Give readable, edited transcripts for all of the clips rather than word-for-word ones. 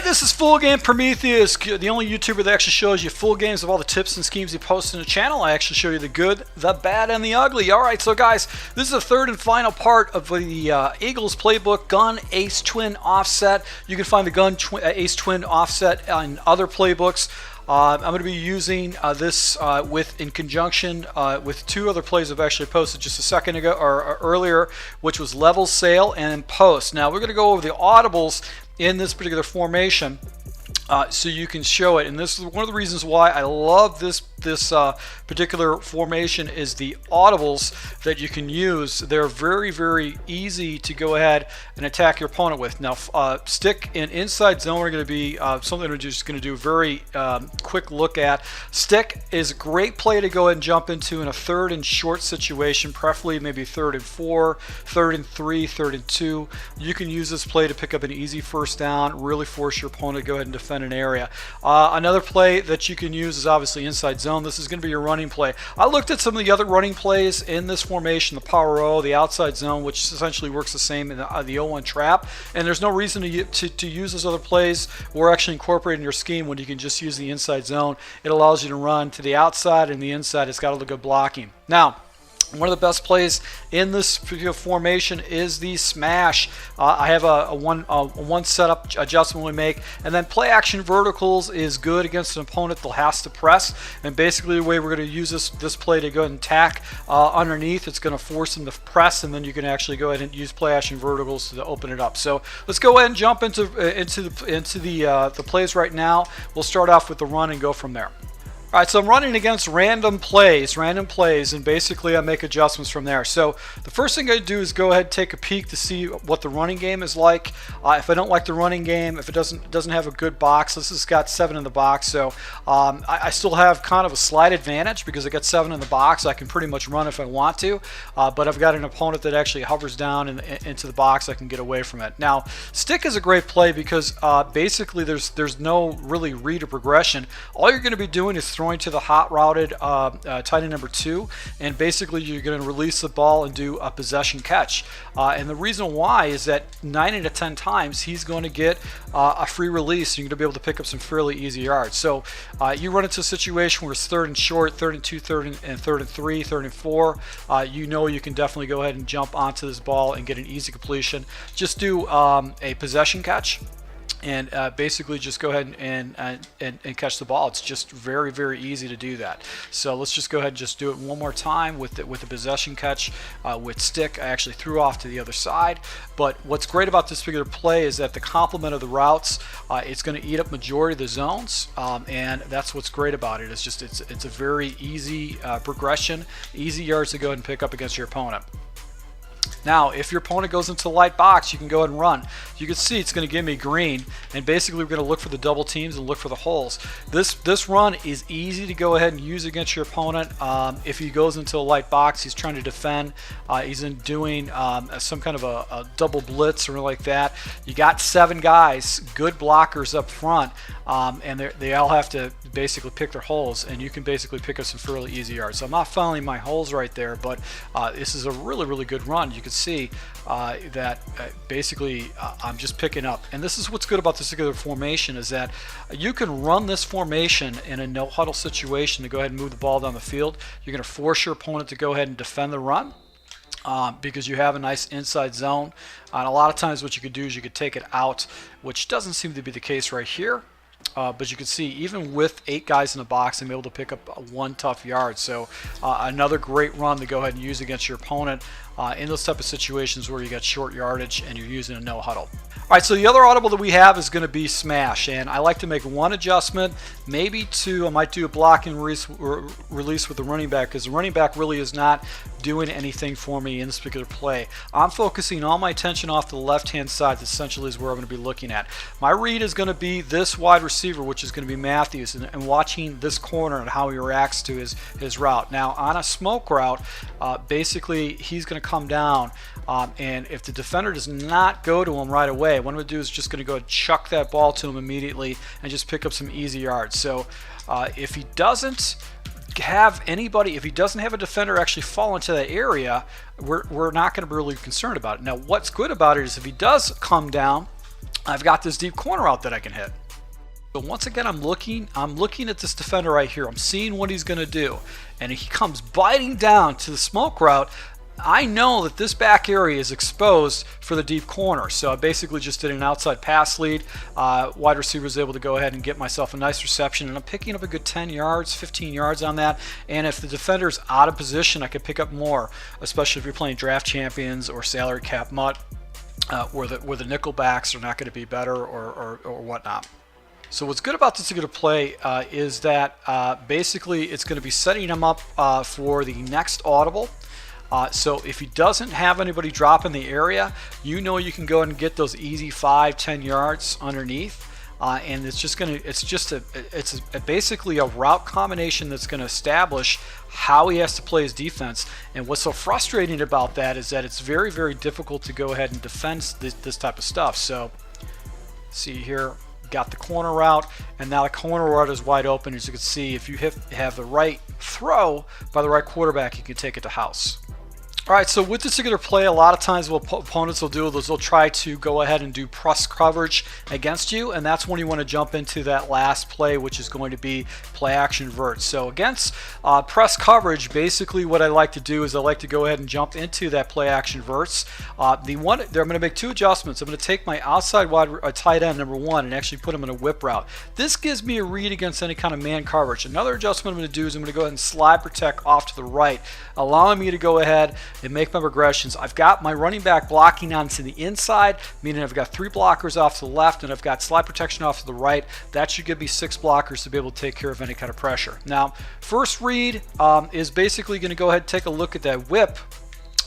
This is Full Game Prometheus, the only YouTuber that actually shows you full games of all the tips and schemes he posts in the channel. I actually show you the good, the bad, and the ugly. Alright, so guys, this is the third and final part of the Eagles playbook, Gun Ace Twin Offset. You can find the Gun Ace Twin Offset in other playbooks. I'm going to be using this in conjunction with two other plays I've actually posted just a second ago or earlier, which was Level Sale and Post. Now we're going to go over the audibles in this particular formation so you can show it, and this is one of the reasons why I love this particular formation is the audibles that you can use. They're very, very easy to go ahead and attack your opponent with. Now stick and inside zone are going to be something we're just going to do a very quick look at. Stick is a great play to go ahead and jump into in a third and short situation, preferably maybe third and 4, third and 3, third and 2. You can use this play to pick up an easy first down, really force your opponent to go ahead and defend an area. Another play that you can use is obviously inside zone. This is going to be your running play. I looked at some of the other running plays in this formation, the Power O, the outside zone, which essentially works the same in the 0-1 trap, and there's no reason to use those other plays or actually incorporate in your scheme when you can just use the inside zone. It allows you to run to the outside and the inside. It's got a little good blocking. Now, one of the best plays in this particular formation is the smash. I have a one setup adjustment we make, and then play action verticals is good against an opponent that has to press. And basically, the way we're going to use this play to go ahead and tack underneath, it's going to force them to press, and then you can actually go ahead and use play action verticals to open it up. So let's go ahead and jump into the plays right now. We'll start off with the run and go from there. Alright, so I'm running against random plays, and basically I make adjustments from there. So the first thing I do is go ahead and take a peek to see what the running game is like. If I don't like the running game, if it doesn't have a good box, this has got 7 in the box, so I still have kind of a slight advantage because I got 7 in the box. I can pretty much run if I want to, but I've got an opponent that actually hovers down into the box. I can get away from it. Now, stick is a great play because basically there's no really read or progression. All you're going to be doing is throwing to the hot routed tight end number 2, and basically you're going to release the ball and do a possession catch. And the reason why is that 9 out of 10 times he's going to get a free release. You're going to be able to pick up some fairly easy yards. So you run into a situation where it's third and short, third and 2, third and 3, third and 4. You know you can definitely go ahead and jump onto this ball and get an easy completion. Just do a possession catch, and basically just go ahead and catch the ball. It's just very, very easy to do that. So let's just go ahead and just do it one more time with the possession catch with stick. I actually threw off to the other side, but what's great about this particular play is that the complement of the routes, it's going to eat up majority of the zones, and that's what's great about it. It's a very easy progression, easy yards to go ahead and pick up against your opponent. Now, if your opponent goes into the light box, you can go ahead and run. You can see it's going to give me green, and basically we're going to look for the double teams and look for the holes. This run is easy to go ahead and use against your opponent. If he goes into a light box, he's trying to defend, he's doing some kind of a double blitz or like that. You got 7 guys, good blockers up front, and they all have to basically pick their holes, and you can basically pick up some fairly easy yards. So I'm not following my holes right there, but this is a really, really good run. You can see that basically I'm just picking up, and this is what's good about this particular formation is that you can run this formation in a no huddle situation to go ahead and move the ball down the field. You're going to force your opponent to go ahead and defend the run because you have a nice inside zone, and a lot of times what you could do is you could take it out, which doesn't seem to be the case right here. But you can see even with 8 guys in the box, I'm able to pick up 1 tough yard. So another great run to go ahead and use against your opponent in those type of situations where you got short yardage and you're using a no huddle. All right, so the other audible that we have is going to be smash, and I like to make 1 adjustment, maybe 2. I might do a block and release with the running back because the running back really is not doing anything for me in this particular play. I'm focusing all my attention off the left-hand side. That essentially is where I'm going to be looking at. My read is going to be this wide receiver, which is going to be Matthews, and watching this corner and how he reacts to his route. Now, on a smoke route, basically he's going to come down, and if the defender does not go to him right away, what I'm going to do is just going to go and chuck that ball to him immediately and just pick up some easy yards. So if he doesn't have anybody, if he doesn't have a defender actually fall into that area, we're not going to be really concerned about it. Now, what's good about it is if he does come down I've got this deep corner out that I can hit. But once again, I'm looking at this defender right here. I'm seeing what he's going to do. And he comes biting down to the smoke route. I know that this back area is exposed for the deep corner. So I basically just did an outside pass lead. Wide receiver was able to go ahead and get myself a nice reception. And I'm picking up a good 10 yards, 15 yards on that. And if the defender's out of position, I could pick up more, especially if you're playing draft champions or salary cap mutt, where the nickel backs are not going to be better or whatnot. So what's good about this particular play is that basically it's going to be setting him up for the next audible. So if he doesn't have anybody drop in the area, you know you can go and get those easy 5-10 yards underneath. And it's basically a route combination that's going to establish how he has to play his defense. And what's so frustrating about that is that it's very, very difficult to go ahead and defend this type of stuff. So see here, got the corner route, and now the corner route is wide open. As you can see, if you have the right throw by the right quarterback, you can take it to house. All right, so with this particular play, a lot of times what opponents will do is they'll try to go ahead and do press coverage against you, and that's when you want to jump into that last play, which is going to be play action vert. So against press coverage, basically what I like to do is I like to go ahead and jump into that play action verts. I'm going to make two adjustments. I'm going to take my outside wide tight end number one and actually put him in a whip route. This gives me a read against any kind of man coverage. Another adjustment I'm going to do is I'm going to go ahead and slide protect off to the right, allowing me to go ahead and make my progressions. I've got my running back blocking onto the inside, meaning I've got 3 blockers off to the left, and I've got slide protection off to the right. That should give me 6 blockers to be able to take care of any kind of pressure. Now, first read is basically going to go ahead and take a look at that whip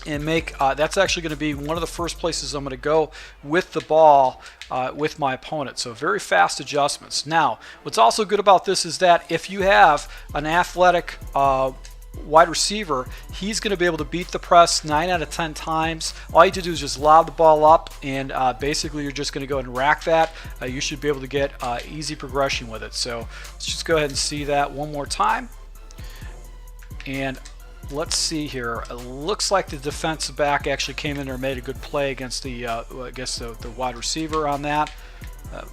and make that's actually going to be one of the first places I'm going to go with the ball with my opponent. So very fast adjustments. Now, what's also good about this is that if you have an athletic wide receiver, he's going to be able to beat the press 9 out of 10 times. All you have to do is just lob the ball up, and basically you're just going to go and rack that. You should be able to get easy progression with it. So let's just go ahead and see that one more time. And let's see here. It looks like the defensive back actually came in there and made a good play against the wide receiver on that.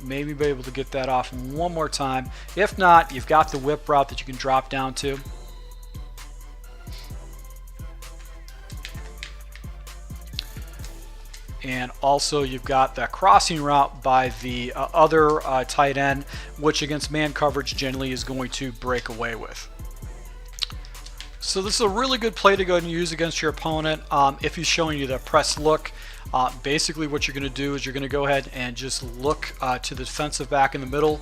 Maybe be able to get that off one more time. If not, you've got the whip route that you can drop down to. And also you've got that crossing route by the other tight end, which against man coverage generally is going to break away with. So this is a really good play to go ahead and use against your opponent if he's showing you that press look. Basically what you're going to do is you're going to go ahead and just look to the defensive back in the middle,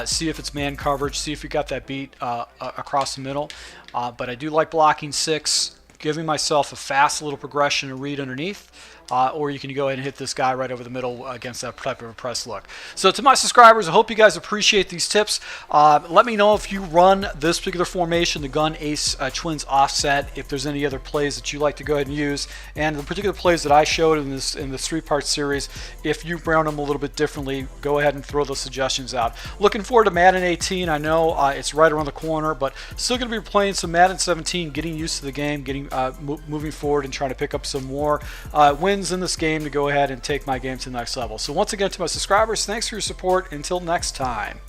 see if it's man coverage, see if you got that beat across the middle. But I do like blocking 6, giving myself a fast little progression and read underneath. Or you can go ahead and hit this guy right over the middle against that type of a press look. So to my subscribers, I hope you guys appreciate these tips. Let me know if you run this particular formation, the gun ace twins offset, if there's any other plays that you like to go ahead and use, and the particular plays that I showed in this 3-part series, if you run them a little bit differently, go ahead and throw those suggestions out. Looking forward to Madden 18. I know it's right around the corner, but still going to be playing some Madden 17, getting used to the game, getting moving forward and trying to pick up some more wins in this game to go ahead and take my game to the next level. So once again, to my subscribers, thanks for your support. Until next time.